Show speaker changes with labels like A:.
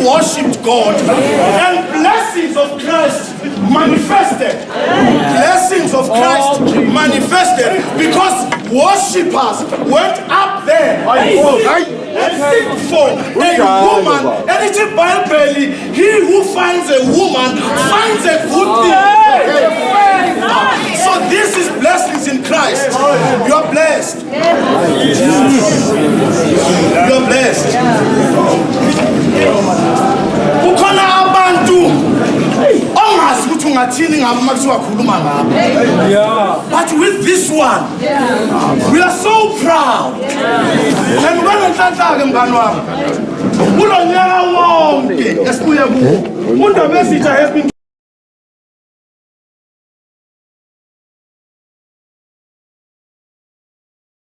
A: worshipped God, and blessings of Christ manifested. Blessings of Christ manifested because worshippers went up there and seek for a woman. And it's a Bible, he who finds a woman finds a good thing. So this is blessings in Christ. You are blessed. You are blessed. Kukhona abantu ongazi ukuthi ungathini ngabo makuziwa khuluma ngabo. But with this one, we are so proud. And banenhlanhla ke mngani wami. Kulonyaka wonke esibuye kuwo. Undaba esitsha has been